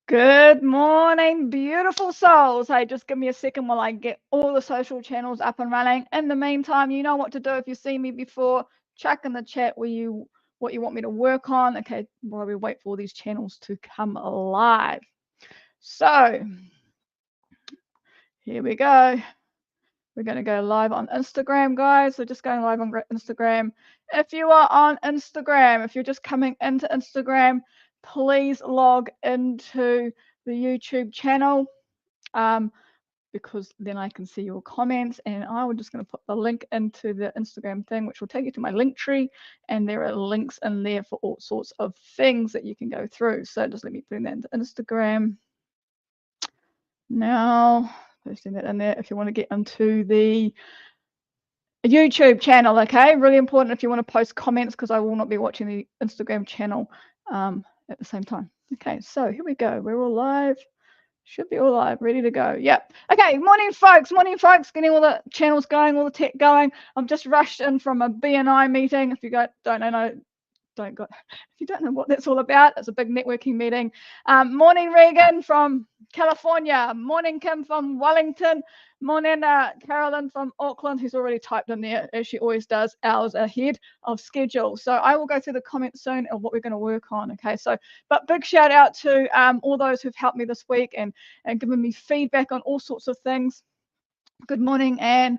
Good morning, beautiful souls. Hey, just give me a second while I get all the social channels up and running. In the meantime, you know what to do. If you've seen me before, chuck in the chat what you want me to work on. Okay, while we wait for all these channels to come alive. So here we go. We're going to go live on Instagram, guys. So just going live on Instagram. If you are on Instagram, if you're just coming into Instagram, please log into the YouTube channel, because then I can see your comments, and I'm just going to put the link into the Instagram thing, which will take you to my link tree, and there are links in there for all sorts of things that you can go through. So just let me bring that into Instagram now. Posting that in there if you want to get into the YouTube channel. Okay, really important if you want to post comments, because I will not be watching the Instagram channel at the same time. Okay, so here we go. We're all live. Should be all live, ready to go. Yep. Okay, morning folks, getting all the channels going, all the tech going. I'm just rushed in from a BNI meeting. If you if you don't know what that's all about, it's a big networking meeting. Morning Regan from California. Morning Kim from Wellington. Morning Carolyn from Auckland, who's already typed in there, as she always does, hours ahead of schedule. So I will go through the comments soon of what we're going to work on. Okay, so but big shout out to all those who've helped me this week and given me feedback on all sorts of things. Good morning, Anne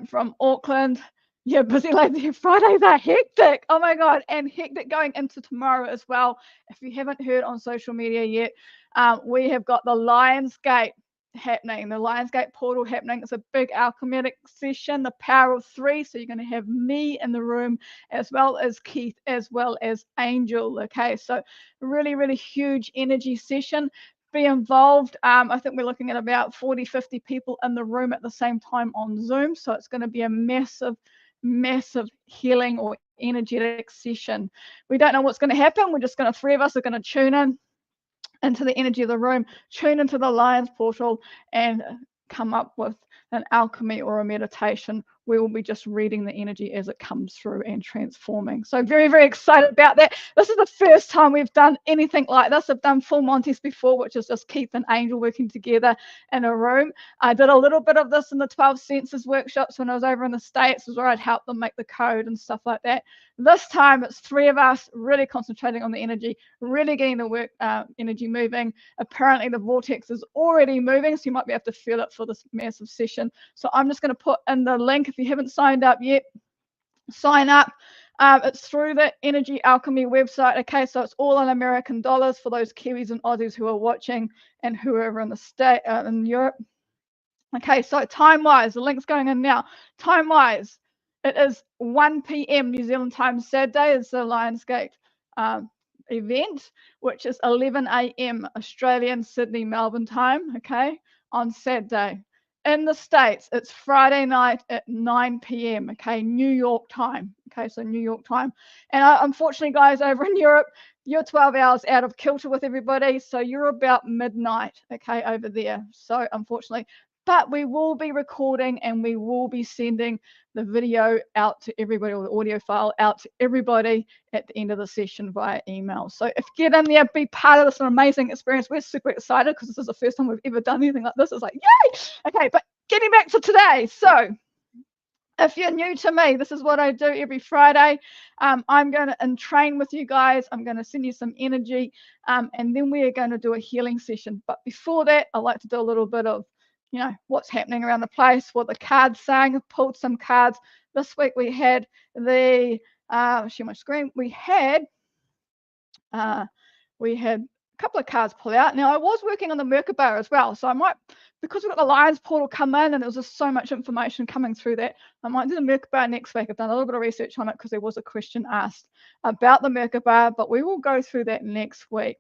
from Auckland. Yeah, busy lady. Fridays are hectic. Oh my God, and hectic going into tomorrow as well. If you haven't heard on social media yet, we have got the Lionsgate happening, the Lionsgate portal happening. It's a big alchemitic session, the power of 3. So you're going to have me in the room, as well as Keith, as well as Angel. Okay, so really, really huge energy session. Be involved. I think we're looking at about 40-50 people in the room at the same time on Zoom. So it's going to be a massive healing or energetic session. We don't know what's going to happen. We're just going to, 3 of us are going to tune in into the energy of the room, tune into the Lions portal, and come up with an alchemy or a meditation. We will be just reading the energy as it comes through and transforming. So very, very excited about that. This is the first time we've done anything like this. I've done full Monties before, which is just Keith and Angel working together in a room. I did a little bit of this in the 12 senses workshops when I was over in the States, where I'd help them make the code and stuff like that. This time it's 3 of us really concentrating on the energy, really getting the work energy moving. Apparently the vortex is already moving, so you might be able to feel it for this massive session. So I'm just going to put in the link. If you haven't signed up yet, sign up. It's through the Energy Alchemy website. Okay, so it's all in American dollars for those Kiwis and Aussies who are watching, and whoever in the state in Europe. Okay, so time-wise, the link's going in now. Time-wise, it is 1 p.m. New Zealand time Saturday. It's the Lionsgate event, which is 11 a.m. Australian, Sydney, Melbourne time, okay, on Saturday. In the States, it's Friday night at 9 p.m., okay, New York time, okay, so New York time. And unfortunately, guys, over in Europe, you're 12 hours out of kilter with everybody, so you're about midnight, okay, over there. So unfortunately, but we will be recording and we will be sending the video out to everybody, or the audio file out to everybody at the end of the session via email. So if you get in there, be part of this amazing experience. We're super excited because this is the first time we've ever done anything like this. It's like, yay! Okay, but getting back to today. So if you're new to me, this is what I do every Friday. I'm going to train with you guys. I'm going to send you some energy, and then we are going to do a healing session. But before that, I like to do a little bit of, you know, what's happening around the place, what the cards saying. I've pulled some cards. This week we had the, share my screen, we had a couple of cards pull out. Now I was working on the Merkaba as well, so I might, because we've got the Lions portal come in and there was just so much information coming through that, I might do the Merkaba next week. I've done a little bit of research on it because there was a question asked about the Merkaba, but we will go through that next week.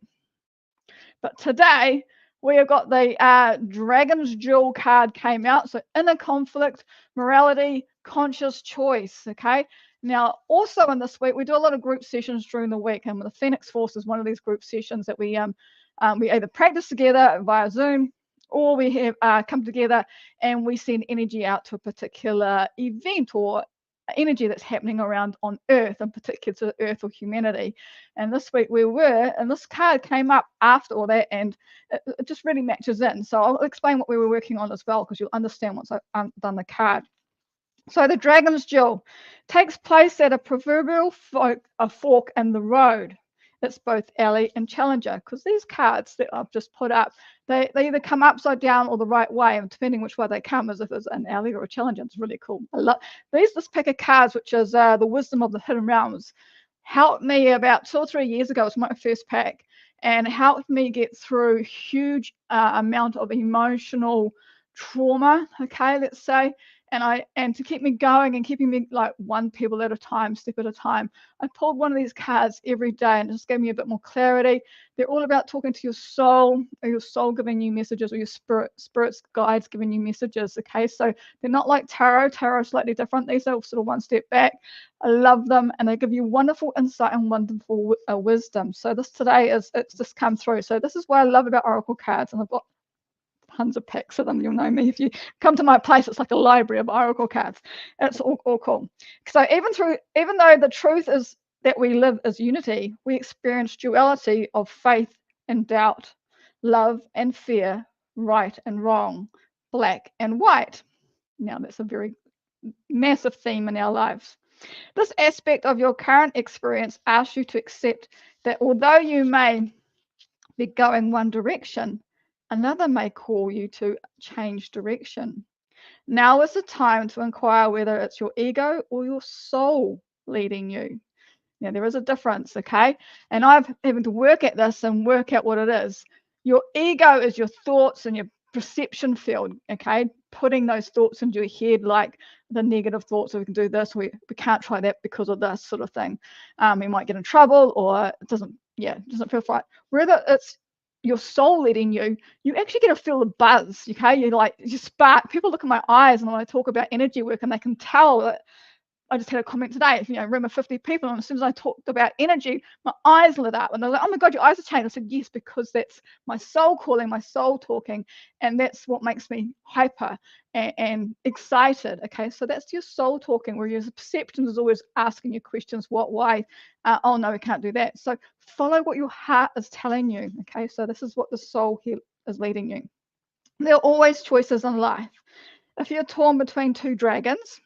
But today we have got the Dragon's Duel card came out. So inner conflict, morality, conscious choice. Okay. Now, also in this week, we do a lot of group sessions during the week, and the Phoenix Force is one of these group sessions that we either practice together via Zoom, or we have come together and we send energy out to a particular event or energy that's happening around on Earth, in particular to Earth or humanity. And this week we were, and this card came up after all that, and it just really matches in. So I'll explain what we were working on as well, because you'll understand once I've done the card. So the Dragon's Duel takes place at a proverbial fork in the road. It's both ally and challenger, because these cards that I've just put up, they either come upside down or the right way, and depending which way they come, as if it's an ally or a challenger. It's really cool. I love this pack of cards, which is the Wisdom of the Hidden Realms. Helped me about 2 or 3 years ago. It was my first pack, and helped me get through huge amount of emotional trauma, okay, let's say, and to keep me going and keeping me like one pebble at a time, step at a time. I pulled one of these cards every day, and it just gave me a bit more clarity. They're all about talking to your soul, or your soul giving you messages, or your spirit's guides giving you messages, okay? So they're not like tarot. Tarot is slightly different. These are sort of one step back. I love them, and they give you wonderful insight and wonderful wisdom. So this today it's just come through. So this is what I love about Oracle cards, and I've got tons of packs of them. You'll know me if you come to my place. It's like a library of Oracle cards. It's all cool. So even though the truth is that we live as unity, we experience duality of faith and doubt, love and fear, right and wrong, black and white. Now that's a very massive theme in our lives. This aspect of your current experience asks you to accept that although you may be going one direction, another may call you to change direction. Now is the time to inquire whether it's your ego or your soul leading you. Now, there is a difference, okay? And I've having to work at this and work out what it is. Your ego is your thoughts and your perception field, okay? Putting those thoughts into your head, like the negative thoughts, so we can do this, we can't try that because of this sort of thing. We might get in trouble, or it doesn't feel right. Whether it's your soul leading you, you actually get to feel the buzz, okay? You spark. People look at my eyes, and when I talk about energy work, and they can tell that. I just had a comment today, room of 50 people, and as soon as I talked about energy, my eyes lit up, and they're like, "Oh my God, your eyes have changed." I said, "Yes, because that's my soul calling, my soul talking, and that's what makes me hyper and excited." Okay, so that's your soul talking, where your perception is always asking you questions, what, why, oh no, we can't do that. So follow what your heart is telling you. Okay, so this is what the soul here is leading you. There are always choices in life. If you're torn between two dragons,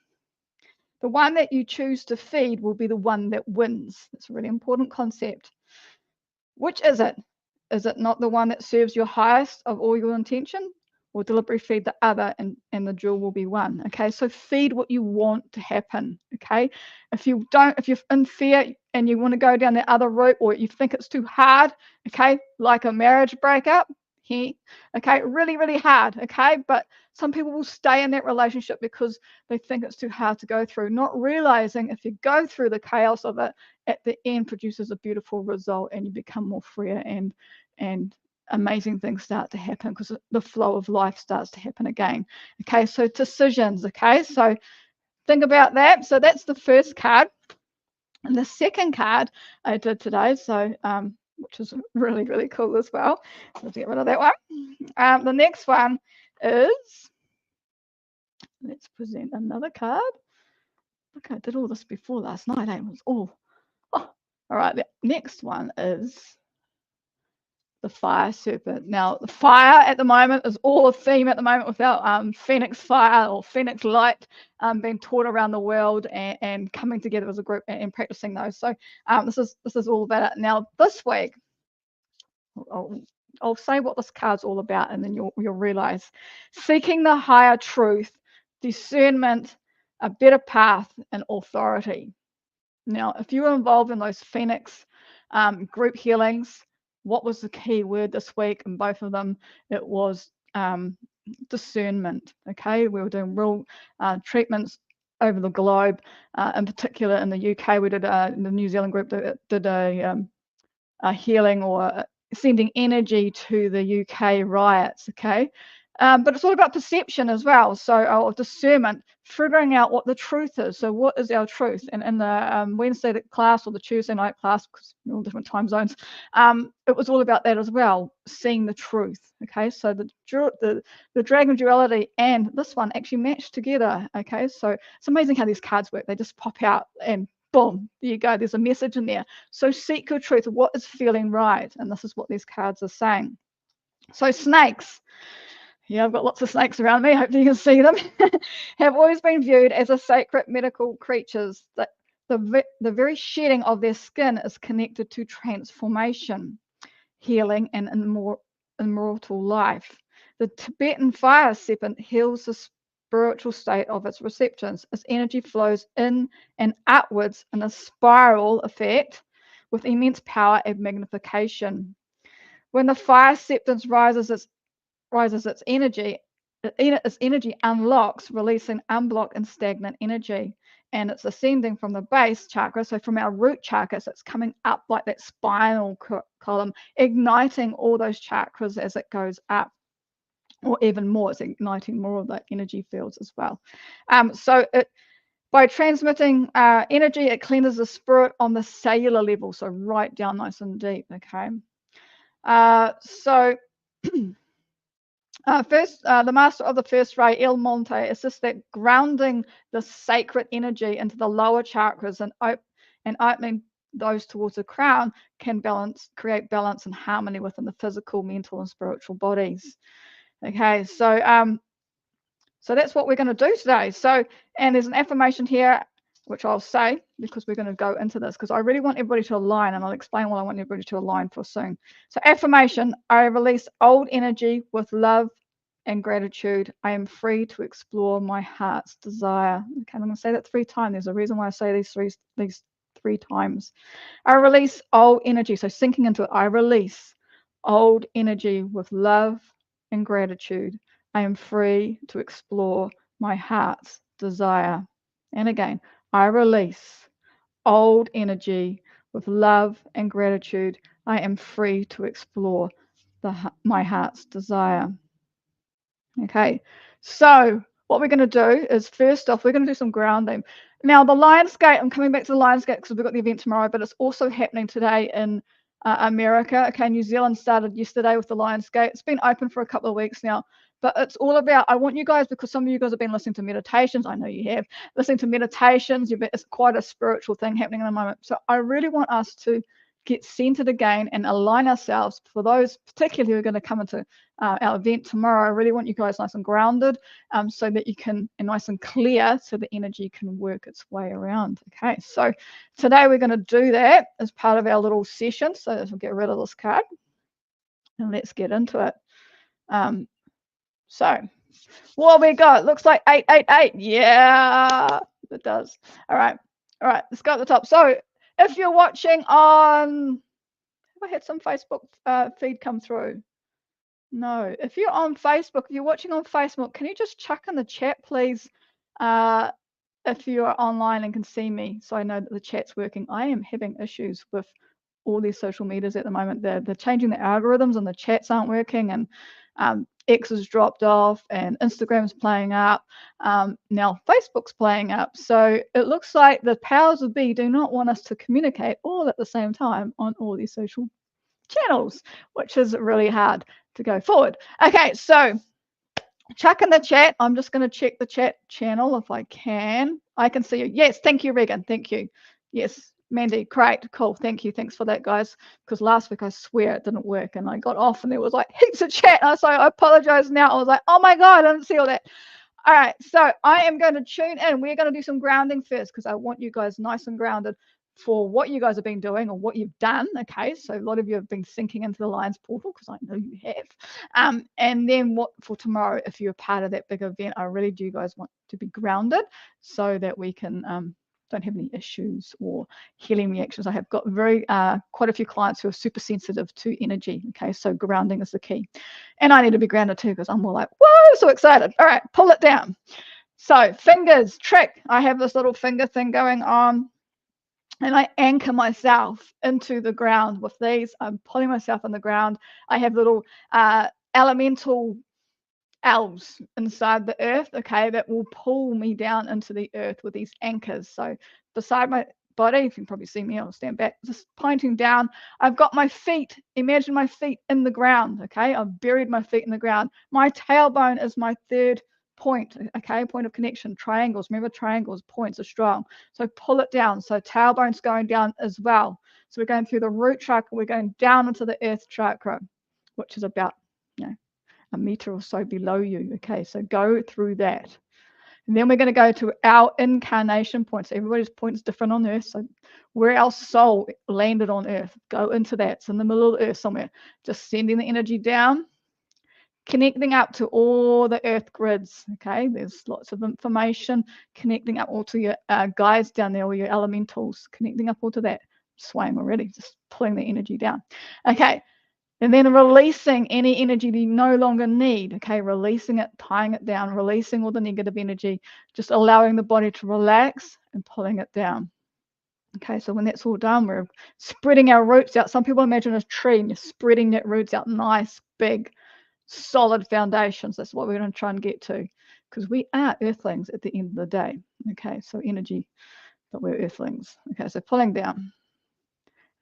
the one that you choose to feed will be the one that wins. It's a really important concept. Which is it? Is it not the one that serves your highest of all your intention? Or deliberately feed the other, and the jewel will be won. Okay, so feed what you want to happen. Okay, if you're in fear and you want to go down the other route, or you think it's too hard, okay, like a marriage breakup, okay, really, really hard, okay, but some people will stay in that relationship because they think it's too hard to go through, not realizing if you go through the chaos of it, at the end produces a beautiful result, and you become more freer, and amazing things start to happen, because the flow of life starts to happen again. Okay, so decisions. Okay, so think about that. So that's the first card, and the second card I did today, so which is really, really cool as well. Let's get rid of that one. The next one is, let's present another card. Look, I did all this before last night. It was all right. The next one is the fire serpent. Now, the fire at the moment is all a theme at the moment, with our Phoenix fire or Phoenix light being taught around the world, and coming together as a group and practicing those. So this is all about it. Now, this week, I'll say what this card's all about, and then you'll realize: seeking the higher truth, discernment, a better path, and authority. Now, if you were involved in those Phoenix group healings, what was the key word this week? In both of them, it was discernment. Okay, we were doing real treatments over the globe, in particular in the UK. We did the New Zealand group did a healing, or sending energy to the UK riots. Okay, But it's all about perception as well. So our discernment, figuring out what the truth is. So what is our truth? And in the Wednesday class or the Tuesday night class, because we're all different time zones, it was all about that as well, seeing the truth. Okay, so the dragon duality and this one actually matched together. Okay, so it's amazing how these cards work. They just pop out and boom, there you go. There's a message in there. So seek your truth. What is feeling right? And this is what these cards are saying. So snakes. Yeah, I've got lots of snakes around me. Hopefully you can see them. Have always been viewed as a sacred medical creatures. That the very shedding of their skin is connected to transformation, healing, and immortal life. The Tibetan fire serpent heals the spiritual state of its receptors. Its energy flows in and upwards in a spiral effect with immense power and magnification. When the fire serpent rises its energy unlocks, releasing unblocked and stagnant energy. And it's ascending from the base chakra, so from our root chakras, it's coming up like that spinal column, igniting all those chakras as it goes up, or even more, it's igniting more of the energy fields as well. So by transmitting energy, it cleanses the spirit on the cellular level, so right down nice and deep. Okay, so first, the master of the first ray, El Monte, assists that grounding the sacred energy into the lower chakras and opening those towards the crown can create balance and harmony within the physical, mental, and spiritual bodies. Okay, so so that's what we're going to do today. So, and there's an affirmation here, which I'll say because we're going to go into this because I really want everybody to align, and I'll explain what I want everybody to align for soon. So affirmation: I release old energy with love and gratitude. I am free to explore my heart's desire. Okay, I'm going to say that 3 times. There's a reason why I say these three times. I release old energy. So sinking into it, I release old energy with love and gratitude. I am free to explore my heart's desire. And again, I release old energy with love and gratitude. I am free to explore my heart's desire. Okay, so what we're going to do is first off, we're going to do some grounding. Now, the Lionsgate, I'm coming back to the Lionsgate because we've got the event tomorrow, but it's also happening today in America. Okay, New Zealand started yesterday with the Lionsgate. It's been open for a couple of weeks now, but it's all about, I want you guys, because some of you guys have been listening to meditations. I know you have, listening to meditations. It's quite a spiritual thing happening at the moment. So I really want us to get centered again and align ourselves. For those particularly who are going to come into our event tomorrow, I really want you guys nice and grounded so that you can, and nice and clear, so the energy can work its way around. Okay, so today we're going to do that as part of our little session. So we'll get rid of this card and let's get into it. So what we got? Looks like 888. Yeah, it does. All right, let's go at the top. So if you're watching on, have I had some Facebook feed come through? No. If you're on Facebook, if you're watching on Facebook, can you just chuck in the chat, please, if you're online and can see me, so I know that the chat's working. I am having issues with all these social medias at the moment. They're changing the algorithms and the chats aren't working, and X has dropped off and Instagram's playing up. Now Facebook's playing up. So it looks like the powers of be do not want us to communicate all at the same time on all these social channels, which is really hard to go forward. Okay, so chuck in the chat. I'm just going to check the chat channel if I can. I can see you. Yes, thank you, Regan. Thank you. Yes, Mandy, great, cool. Thank you. Thanks for that, guys. Because last week I swear it didn't work and I got off and there was like heaps of chat. And I apologize now. I was like, oh my God, I didn't see all that. All right, so I am going to tune in. We're going to do some grounding first because I want you guys nice and grounded for what you guys have been doing or what you've done. Okay, so a lot of you have been sinking into the Lions portal because I know you have. And then what for tomorrow, if you're part of that big event, I really do guys want to be grounded so that we can don't have any issues or healing reactions. I have got quite a few clients who are super sensitive to energy. Okay, so grounding is the key. And I need to be grounded too because I'm more like, whoa, so excited. All right, pull it down. So fingers, trick. I have this little finger thing going on. And I anchor myself into the ground with these. I'm pulling myself on the ground. I have little elemental L's inside the earth, okay, that will pull me down into the earth with these anchors. So beside my body, you can probably see me, I'll stand back, just pointing down. I've got my feet, imagine my feet in the ground, okay? I've buried my feet in the ground. My tailbone is my third point, okay, point of connection. Triangles, remember triangles, points are strong. So pull it down. So tailbone's going down as well. So we're going through the root chakra, we're going down into the earth chakra, which is about, a meter or so below you. Okay, so go through that. And then we're going to go to our incarnation points. Everybody's point's different on earth. So where our soul landed on earth, go into that. It's in the middle of earth somewhere. Just sending the energy down, connecting up to all the earth grids. Okay, there's lots of information, connecting up all to your guides down there, or your elementals, connecting up all to that. Swaying already, just pulling the energy down. Okay. And then releasing any energy that you no longer need, okay? Releasing it, tying it down, releasing all the negative energy, just allowing the body to relax and pulling it down. Okay, so when that's all done, we're spreading our roots out. Some people imagine a tree and you're spreading that roots out, nice, big, solid foundations. That's what we're going to try and get to, because we are earthlings at the end of the day. Okay, so energy, but we're earthlings. Okay, so pulling down.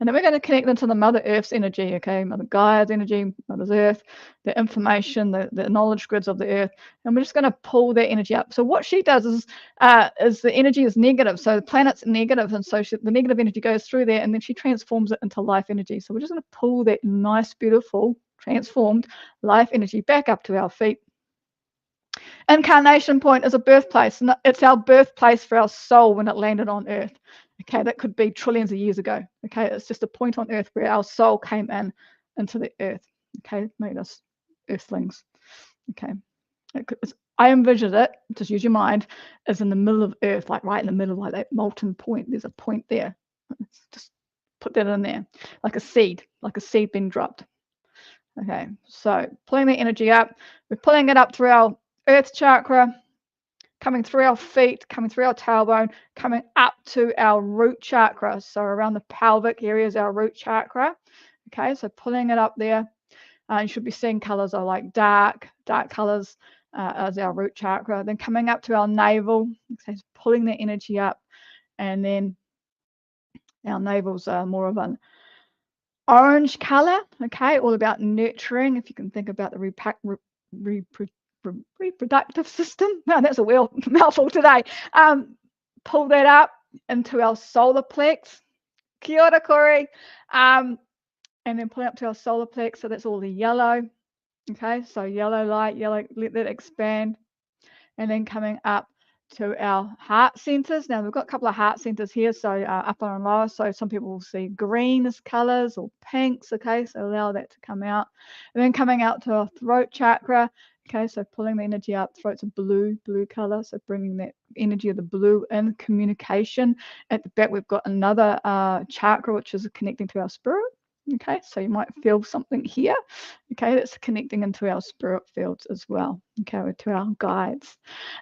And then we're going to connect into the Mother Earth's energy, okay? Mother Gaia's energy, Mother's Earth, the information, the knowledge grids of the Earth. And we're just going to pull that energy up. So what she does is the energy is negative. So the planet's negative, and so the negative energy goes through there, and then she transforms it into life energy. So we're just going to pull that nice, beautiful, transformed life energy back up to our feet. Incarnation point is a birthplace. It's our birthplace for our soul when it landed on Earth. Okay, that could be trillions of years ago. Okay, it's just a point on Earth where our soul came into the Earth. Okay, made us Earthlings. Okay, I envisioned it. Just use your mind. As in the middle of Earth, like right in the middle, like that molten point. There's a point there. Just put that in there, like a seed being dropped. Okay, so pulling the energy up. We're pulling it up through our Earth chakra, coming through our feet, coming through our tailbone, coming up to our root chakra. So around the pelvic area is our root chakra. Okay, so pulling it up there. You should be seeing colors are like dark colors as our root chakra. Then coming up to our navel, okay, so pulling the energy up. And then our navels are more of an orange color, okay, all about nurturing. If you can think about the reproductive system. No, that's a real mouthful today. Pull that up into our solar plex. Kia ora, Corey. And then pull up to our solar plex. So that's all the yellow. Okay, so yellow light, yellow, let that expand. And then coming up to our heart centers. Now we've got a couple of heart centers here, so upper and lower. So some people will see green as colors or pinks. Okay, so allow that to come out. And then coming out to our throat chakra. Okay, so pulling the energy up. Throat's a blue color, so bringing that energy of the blue in. Communication. At the back, we've got another chakra, which is connecting to our spirit. Okay, so you might feel something here. Okay, that's connecting into our spirit fields as well. Okay, to our guides.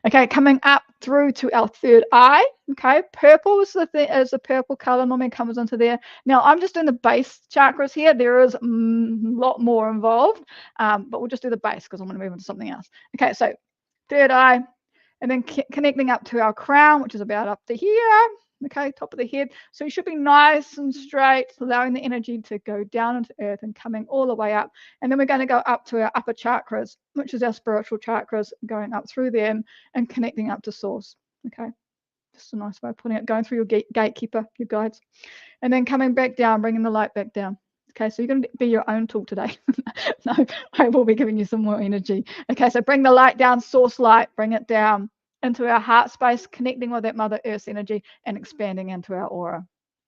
Okay, coming up through to our third eye. Okay, purple is the purple color normally comes into there. Now I'm just doing the base chakras here. There is a lot more involved, but we'll just do the base because I'm going to move into something else. Okay, so third eye, and then connecting up to our crown, which is about up to here. Okay, top of the head. So you should be nice and straight, allowing the energy to go down into earth and coming all the way up. And then we're going to go up to our upper chakras, which is our spiritual chakras, going up through them and connecting up to source. Okay, just a nice way of putting it, going through your gatekeeper, your guides, and then coming back down, bringing the light back down. Okay, so you're going to be your own tool today. No, I will be giving you some more energy. Okay, so bring the light down, source light, bring it down into our heart space, connecting with that Mother Earth's energy and expanding into our aura.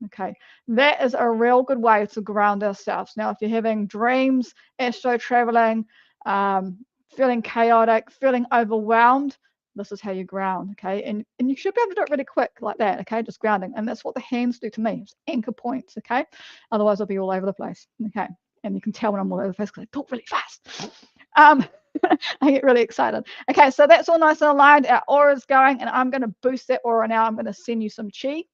Okay, that is a real good way to ground ourselves. Now, if you're having dreams, astro traveling, feeling chaotic, feeling overwhelmed, this is how you ground. Okay, and you should be able to do it really quick like that. Okay, just grounding, and that's what the hands do to me. It's anchor points. Okay, otherwise I'll be all over the place. Okay, and you can tell when I'm all over the place because I talk really fast. I get really excited. Okay, so that's all nice and aligned. Our aura's going, and I'm going to boost that aura now. I'm going to send you some chi.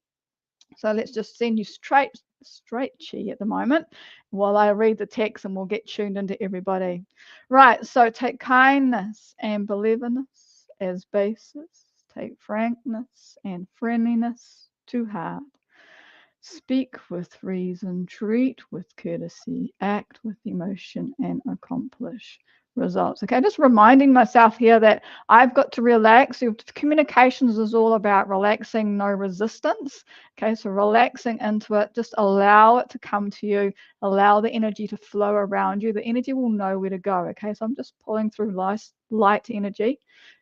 So let's just send you straight stretchy at the moment while I read the text, and we'll get tuned into everybody. Right, so take kindness and believeness as basis. Take frankness and friendliness to heart. Speak with reason, treat with courtesy, act with emotion, and accomplish results. Okay, just reminding myself here that I've got to relax. Communications is all about relaxing, no resistance. Okay, so relaxing into it, just allow it to come to you, allow the energy to flow around you. The energy will know where to go. Okay, so I'm just pulling through light energy,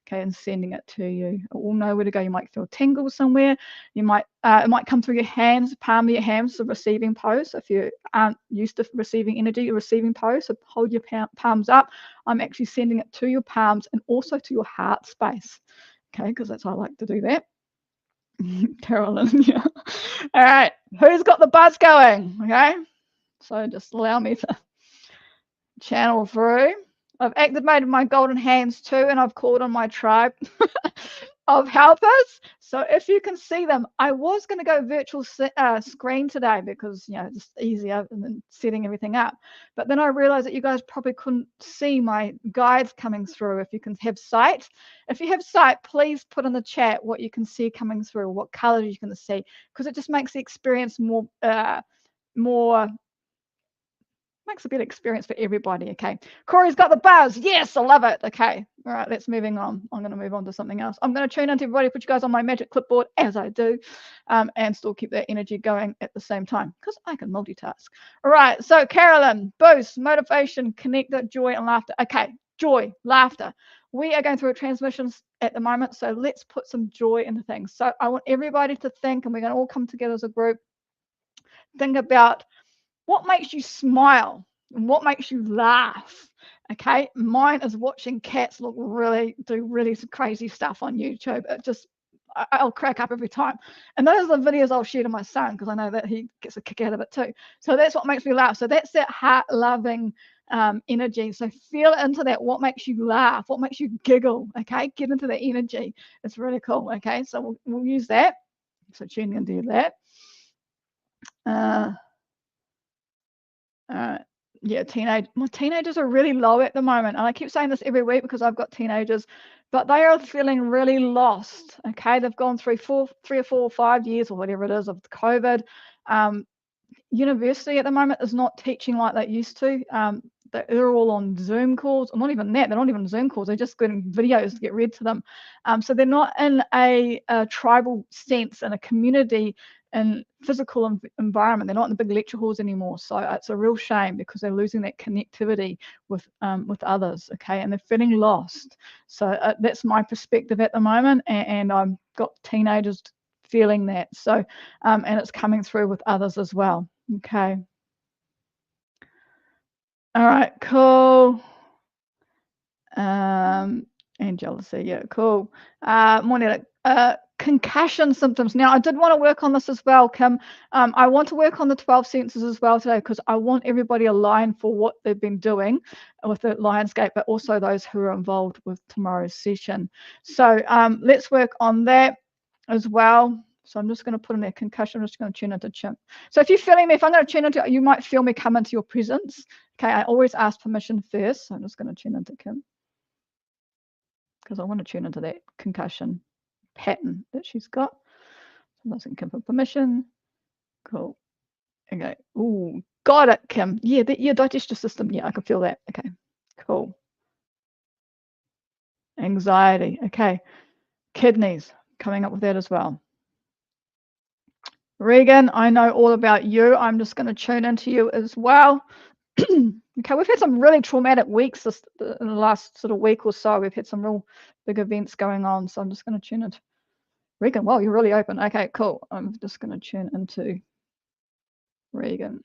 okay, and sending it to you. It will know where to go. You might feel tingles somewhere. You might it might come through your hands, palm of your hands, the receiving pose. If you aren't used to receiving energy, a receiving pose, so hold your palms up. I'm actually sending it to your palms and also to your heart space, okay, because that's how I like to do that. Carolyn, yeah. All right, who's got the buzz going? Okay, so just allow me to channel through. I've activated my golden hands too, and I've called on my tribe of helpers. So if you can see them, I was going to go virtual screen today because, you know, it's easier than setting everything up. But then I realized that you guys probably couldn't see my guides coming through. If you can have sight, if you have sight, please put in the chat what you can see coming through, what colors you can see, because it just makes the experience more makes a better experience for everybody. Okay, Corey's got the buzz. Yes, I love it. Okay, all right, let's moving on. I'm going to move on to something else. I'm going to tune into everybody, put you guys on my magic clipboard as I do, and still keep that energy going at the same time because I can multitask. All right, so Carolyn, boost, motivation, connector, joy, and laughter. Okay, joy, laughter. We are going through transmissions at the moment, so let's put some joy into things. So I want everybody to think, and we're going to all come together as a group, think about what makes you smile and what makes you laugh. Okay, mine is watching cats do really crazy stuff on YouTube. It just, I'll crack up every time. And those are the videos I'll share to my son because I know that he gets a kick out of it too. So that's what makes me laugh. So that's that heart loving energy. So feel into that. What makes you laugh? What makes you giggle? Okay, get into the energy. It's really cool. Okay, so we'll use that. So tune in and do that. Yeah, my teenagers are really low at the moment, and I keep saying this every week because I've got teenagers, but they are feeling really lost. Okay, they've gone through 3 or 4 or 5 years or whatever it is of COVID. University at the moment is not teaching like they used to. They're all on Zoom calls, or not even that. They're not even Zoom calls. They're just getting videos to get read to them. So they're not in a tribal sense, in a community and physical environment. They're not in the big lecture halls anymore. So it's a real shame because they're losing that connectivity with others. Okay, and they're feeling lost. So that's my perspective at the moment, and I've got teenagers feeling that. So and it's coming through with others as well. Okay. All right, cool. And jealousy, yeah, cool. Morning, concussion symptoms. Now, I did want to work on this as well, Kim. I want to work on the 12 senses as well today because I want everybody aligned for what they've been doing with the Lionsgate, but also those who are involved with tomorrow's session. So let's work on that as well. So I'm just going to put in there concussion. I'm just going to tune into Chimp. So if you're feeling me, if I'm going to tune into, you might feel me come into your presence. Okay, I always ask permission first. So I'm just going to tune into Kim because I want to tune into that concussion pattern that she's got. So I'm asking Kim for permission. Cool. Okay. Ooh, got it, Kim. Yeah, your digestive system. Yeah, I can feel that. Okay, cool. Anxiety. Okay. Kidneys. Coming up with that as well. Regan, I know all about you. I'm just going to tune into you as well. Okay, we've had some really traumatic weeks in the last sort of week or so. We've had some real big events going on. So I'm just going to tune into Regan. Well, you're really open. Okay, cool. I'm just going to tune into Regan.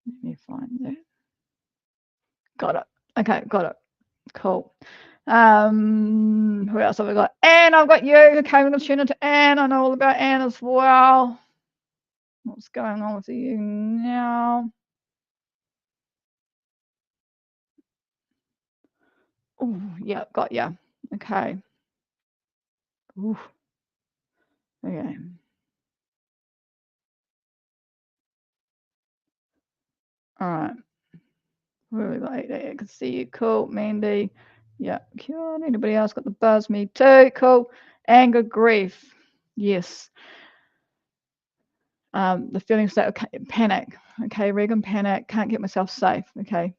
Let me find that. Got it. Okay, got it. Cool. Who else have we got? Anne, I've got you. Okay, we're going to tune into Anne. I know all about Anne as well. What's going on with you now? Oh, yeah, got ya. Okay. Ooh. Okay. All right. Where we got? I can see you. Cool. Mandy. Yeah. Cool. Anybody else got the buzz? Me too. Cool. Anger, grief. Yes. The feeling state of panic. Okay. Regan, panic. Can't get myself safe. Okay.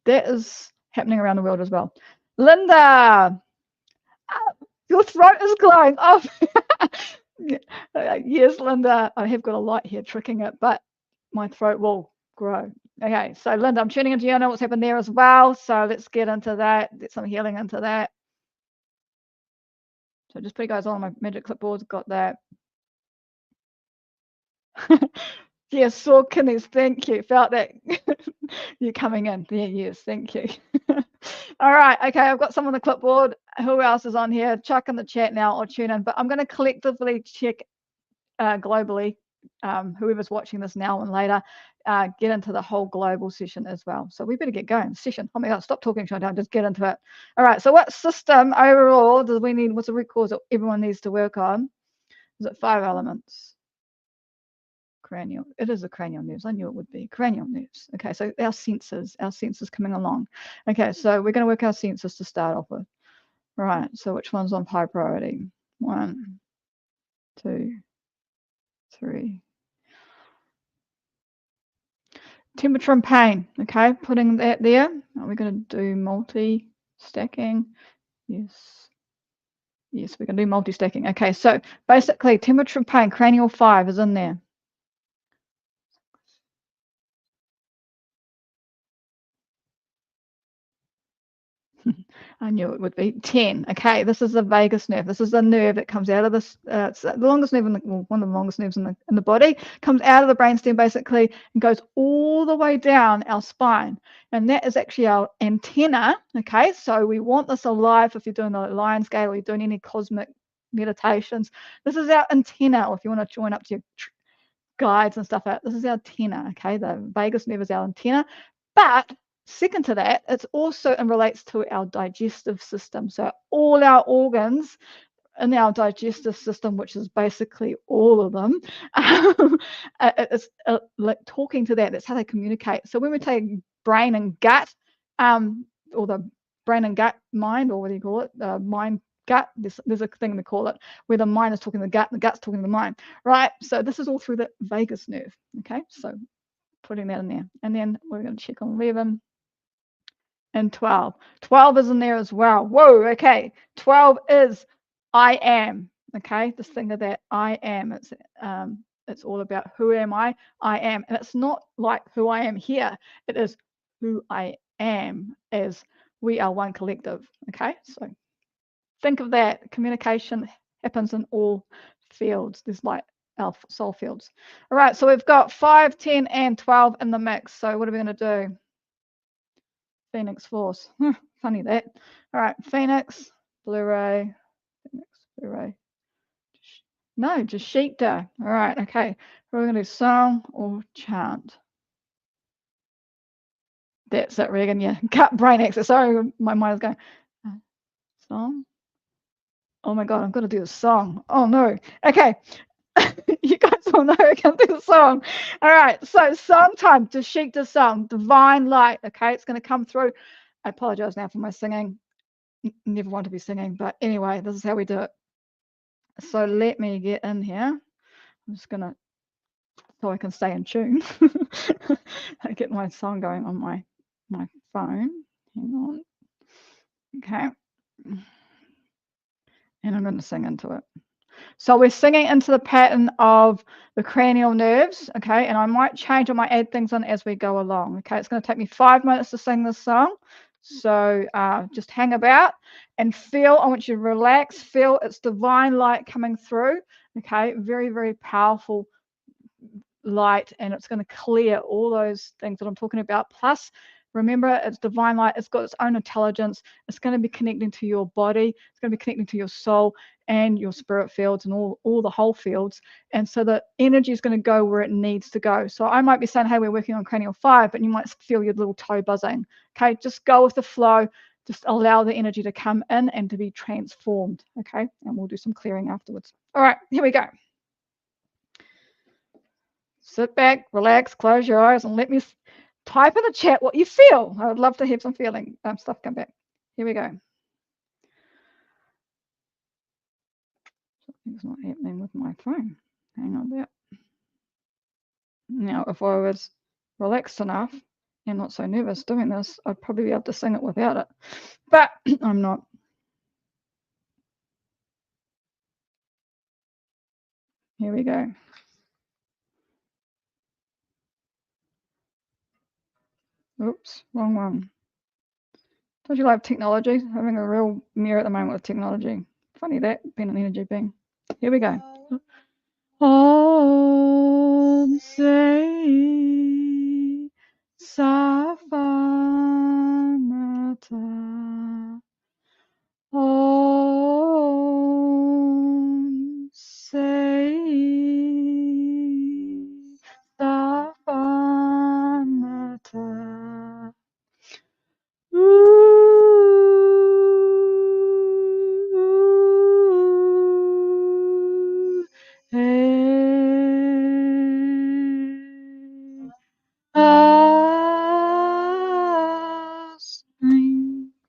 That is happening around the world as well. Linda. Your throat is glowing. Oh. Yes, Linda. I have got a light here tricking it, but my throat will grow. Okay, so Linda, I'm tuning into you. I know what's happened there as well. So let's get into that. Get some healing into that. So just put you guys on my magic clipboards. Got that. Yes, saw kidneys. Thank you. Felt that you're coming in. Yeah, yes, thank you. All right. Okay, I've got some on the clipboard. Who else is on here? Chuck in the chat now or tune in. But I'm going to collectively check globally, whoever's watching this now and later, get into the whole global session as well. So we better get going. Session. Oh my God, stop talking, Chantelle. Just get into it. All right. So what system overall do we need? What's the root cause that everyone needs to work on? Is it 5 elements? Cranial. It is the cranial nerves. I knew it would be cranial nerves. Okay. So our senses coming along. Okay. So we're going to work our senses to start off with. Right. So which one's on high priority? 1, 2, 3. Temperature and pain. Okay, putting that there. Are we going to do multi-stacking? Yes. Yes, we're going to do multi-stacking. Okay, so basically temperature and pain, cranial 5 is in there. I knew it would be 10. Okay, this is the vagus nerve. This is the nerve that comes out of this. It's the longest nerve, one of the longest nerves in the body. Comes out of the brainstem basically and goes all the way down our spine, and that is actually our antenna. Okay, so we want this alive. If you're doing the lion scale or you're doing any cosmic meditations, this is our antenna. Or if you want to join up to your guides and stuff out, this is our antenna. Okay, the vagus nerve is our antenna, but second to that, it's also and relates to our digestive system. So all our organs in our digestive system, which is basically all of them, it's like talking to that. That's how they communicate. So when we take brain and gut, or the brain and gut mind, or what do you call it? Mind gut. There's a thing they call it where the mind is talking to the gut, and the gut's talking to the mind, right? So this is all through the vagus nerve. Okay, so putting that in there, and then we're going to check on 11. And 12. 12 is in there as well. Whoa, okay. 12 is I am. Okay, just think of that. I am. It's all about who am I? I am. And it's not like who I am here. It is who I am as we are one collective. Okay, so think of that. Communication happens in all fields. There's like our soul fields. All right, so we've got 5, 10, and 12 in the mix. So what are we going to do? Phoenix Force. Funny that. All right, Phoenix, Blu-ray, Phoenix, Blu-ray. No, just Sheepta. All right, okay. We're going to do song or chant. That's it, Regan. Yeah, cut brain access. Sorry, my mind is going. Song. Oh my God, I'm going to do the song. Oh no. Okay. You guys all know I can do the song. All right, so song time. To Sheepta song, Divine Light. Okay, it's going to come through. I apologize now for my singing. Never want to be singing, but anyway, this is how we do it. So let me get in here. I'm just gonna, so I can stay in tune. I get my song going on my phone. Hang on. Okay. And I'm going to sing into it. So we're singing into the pattern of the cranial nerves, okay? And I might change, I might add things on as we go along, okay? It's going to take me 5 minutes to sing this song. So just hang about and feel, I want you to relax, feel it's divine light coming through, okay? Very, very powerful light, and it's going to clear all those things that I'm talking about. Plus, remember, it's divine light. It's got its own intelligence. It's going to be connecting to your body. It's going to be connecting to your soul and your spirit fields and all the whole fields. And so the energy is going to go where it needs to go. So I might be saying, hey, we're working on cranial 5, but you might feel your little toe buzzing. Okay, just go with the flow. Just allow the energy to come in and to be transformed. Okay, and we'll do some clearing afterwards. All right, here we go. Sit back, relax, close your eyes, and let me type in the chat what you feel. I would love to have some feeling stuff come back. Here we go. Something's not happening with my phone. Hang on there. Now, if I was relaxed enough and not so nervous doing this, I'd probably be able to sing it without it. But I'm not. Here we go. Oops, wrong one. Don't you love technology? Having a real mirror at the moment with technology. Funny that, being an energy being. Here we go. Om Say Safanata. Om Say Safanata.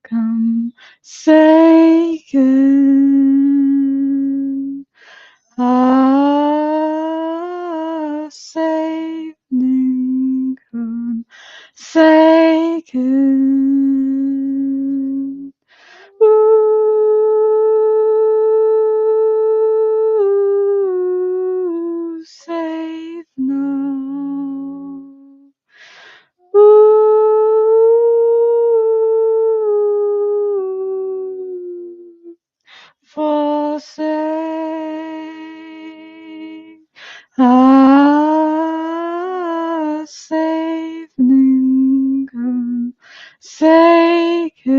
Come say good. Save Ninkum. Say good. Save no. Forsake. Save Ninkum. Sacred.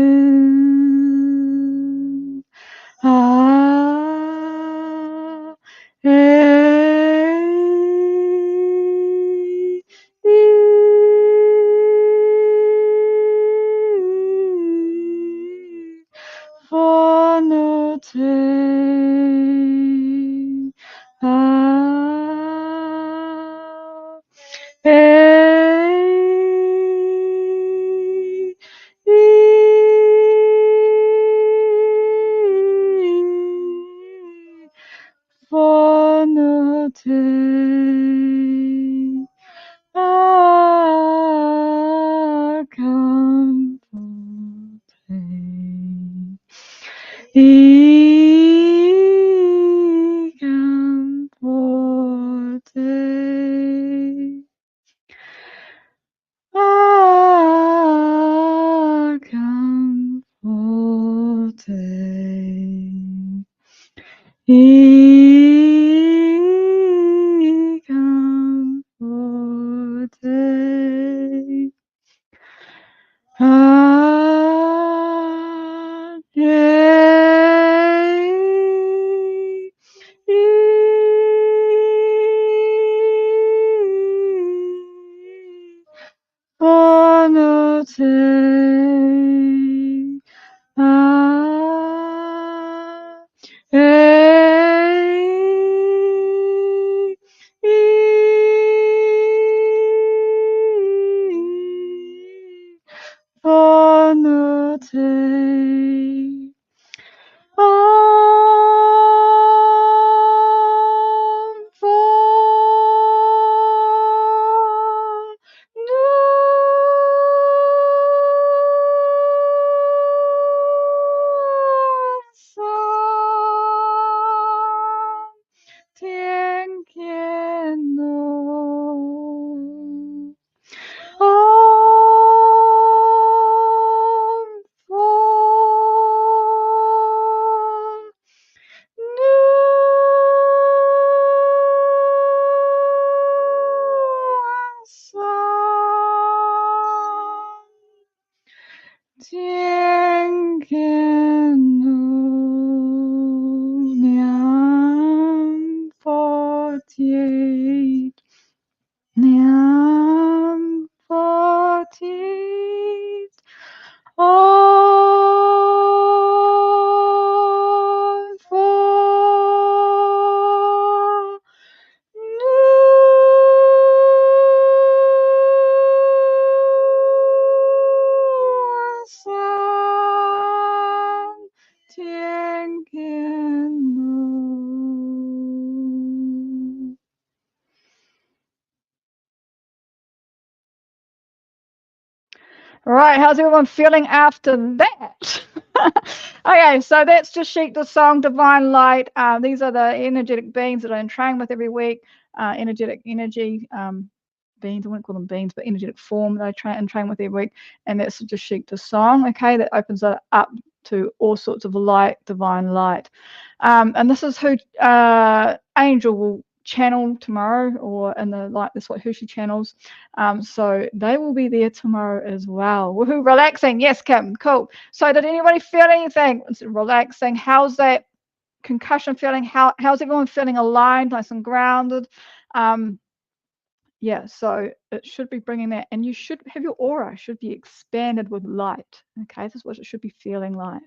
For no take. For no take. Right, how's everyone feeling after that? Okay, so that's just Sheik the Song, Divine Light. These are the energetic beings that I train with every week. Energetic energy beings, I wouldn't call them beings, but energetic form that I train with every week. And that's just Sheik the Song, okay, that opens it up to all sorts of light, divine light. And this is who Angel will channel tomorrow, or in the light, that's what who she channels. So they will be there tomorrow as well. Woohoo, relaxing. Yes, Kim, cool. So did anybody feel anything? It's relaxing. How's that concussion feeling? How's everyone feeling aligned, nice and grounded? Yeah, so it should be bringing that, and you should have your aura should be expanded with light. Okay, this is what it should be feeling like.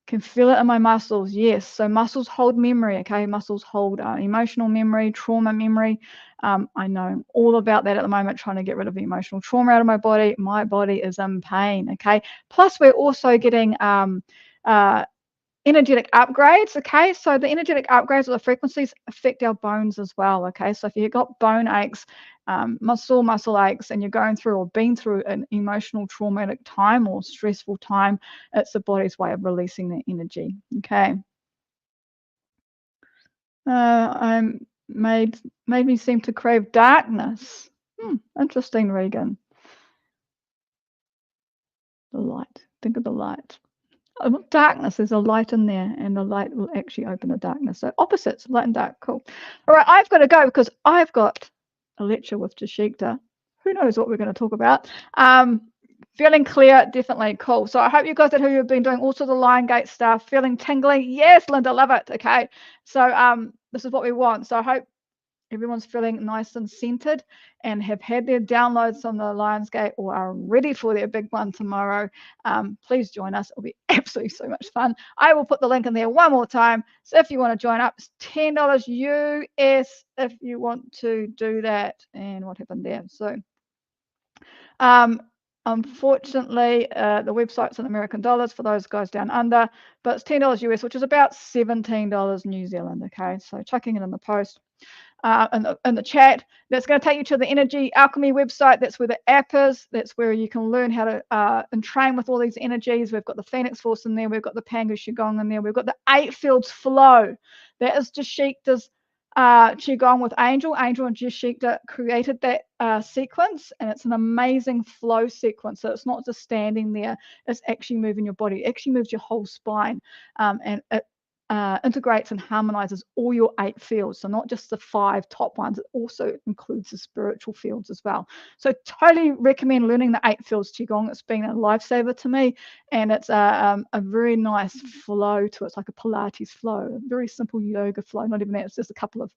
Can feel it in my muscles. Yes, so muscles hold memory. Okay, muscles hold emotional memory, trauma memory. I know all about that at the moment, trying to get rid of the emotional trauma out of my body. My body is in pain. Okay, plus we're also getting energetic upgrades. Okay, so the energetic upgrades or the frequencies affect our bones as well. Okay, so if you've got bone aches, muscle aches, and you're going through or been through an emotional traumatic time or stressful time, it's the body's way of releasing that energy. Okay. I'm made me seem to crave darkness. Interesting, Regan. The light. Think of the light. Darkness, there's a light in there, and the light will actually open the darkness. So opposites, light and dark. Cool. All right, I've got to go because I've got a lecture with Jashikta. Who knows what we're going to talk about? Feeling clear, definitely cool. So I hope you guys that who you've been doing also the Lion Gate stuff, feeling tingly. Yes, Linda, love it. Okay. So this is what we want. So I hope everyone's feeling nice and centered and have had their downloads on the Lionsgate or are ready for their big one tomorrow. Please join us. It'll be absolutely so much fun. I will put the link in there one more time. So if you want to join up, it's $10 US if you want to do that. And what happened there? So unfortunately, the website's in American dollars for those guys down under, but it's $10 US, which is about $17 New Zealand. Okay, so chucking it in the post. In the chat. That's going to take you to the Energy Alchemy website. That's where the app is. That's where you can learn how to and train with all these energies. We've got the Phoenix Force in there. We've got the Pangu Qigong in there. We've got the 8 Fields Flow. That is Jashikta's Qigong with Angel. Angel and Jashikta created that sequence, and it's an amazing flow sequence. So it's not just standing there. It's actually moving your body. It actually moves your whole spine, and it integrates and harmonizes all your 8 fields. So not just the 5 top ones, it also includes the spiritual fields as well. So totally recommend learning the 8 fields Qigong. It's been a lifesaver to me, and it's a very nice flow to it. It's like a Pilates flow, a very simple yoga flow. Not even that, it's just a couple of,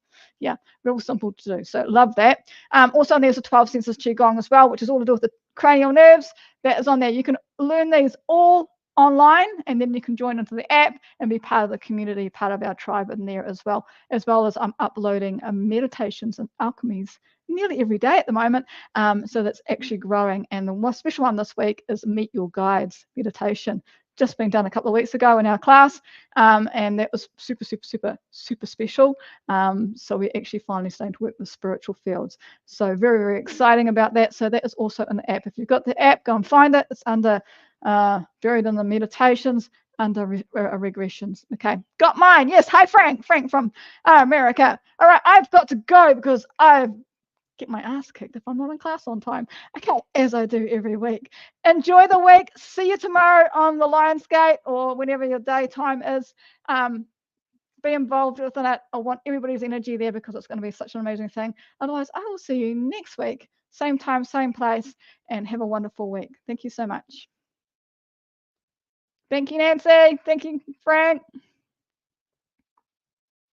real simple to do. So love that. Also there's a 12 senses Qigong as well, which is all to do with the cranial nerves. That is on there. You can learn these all online, and then you can join into the app and be part of the community, part of our tribe in there as well as I'm uploading meditations and alchemies nearly every day at the moment. So that's actually growing. And the one special one this week is Meet Your Guides meditation, just been done a couple of weeks ago in our class, and that was super special. So we're actually finally starting to work with spiritual fields. So very exciting about that. So that is also in the app. If you've got the app, go and find it. It's under buried in the meditations under regressions. Okay, got mine. Yes, hi Frank from America. All right, I've got to go because I get my ass kicked if I'm not in class on time. Okay, as I do every week. Enjoy the week. See you tomorrow on the Lionsgate or whenever your daytime is. Be involved within it. I want everybody's energy there because it's going to be such an amazing thing. Otherwise, I will see you next week, same time, same place, and have a wonderful week. Thank you so much. Thank you, Nancy. Thank you, Frank.